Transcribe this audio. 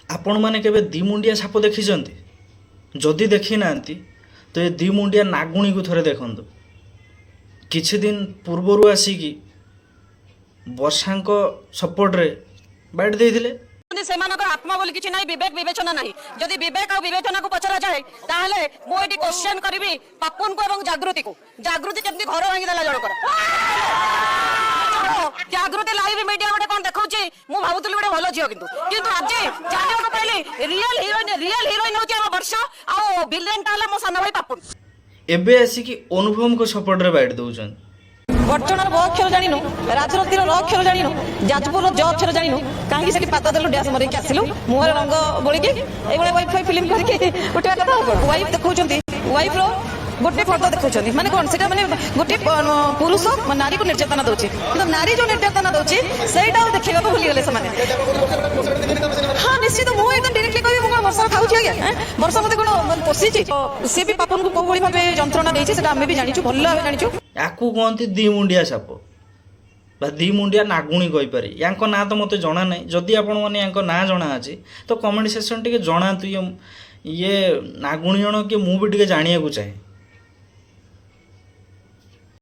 आपण मैंने केबे दी मुंडिया साप देखी जदि देखी ना तो ये दी मुंडिया नागुणी को थोड़े देखु किछि दिन पूर्वर आसिकी वर्षा सपोर्ट रे बैठ देइथिले आत्मा बोली किसी ना विवेक विवेचना ना जदि विवेक और विवेचना को पचरा जाए ताहले मु एटी क्वेश्चन करी पापुन को एवं जागृति केमती घर भांगी देला जणकर जागृति लाइव मीडिया गोटे कौन देखौची मु भाबुतली गोटे भलो झियो किंतु आज जानियो को पहले रियल हीरोइन होची हम वर्ष आ विलेन ताला मो साना भाई पापुन एबे आसिकी अनुभव को सपोर्ट रे बैठ दउछन बर्तमान ब अक्षर जानिनु राजनीतिर र अक्षर जानिनु जाजपुर ज अक्षर जानिनु काहे सेठी पाता देलु डैश मरे के आसिलु मुहर रंग बोली के एबळे वाइफाई फिल्म करके उठा कथा वाइफ देखौचंती वाइफ रो गोटे फटो देखौचंती माने कोन सेटा माने गोटे पुरुष नारी को निर्यातना दउची किंतु नारी जो निर्यातना दउची सेटा देखिबा को भूली गेले से माने हां निश्चित मु एकदम डायरेक्टली कहबी मु वर्षा खाउची आज्ञा वर्षा मते कोन पोसीची से भी पापन को कोबोली भाबे जंत्रणा देछि सेटा हमें भी जानिछु भल्ला जानिछु याकू कहती दी मुंडिया साप बा दी मुंडिया नागुणी कहीपरि या ना तो मत जना ना जदि आपण मैंने या ना जना अच्छे तो कमेंट सेक्शन टे जनातु ये नागुणी जन कि मुझे जाना चाहे।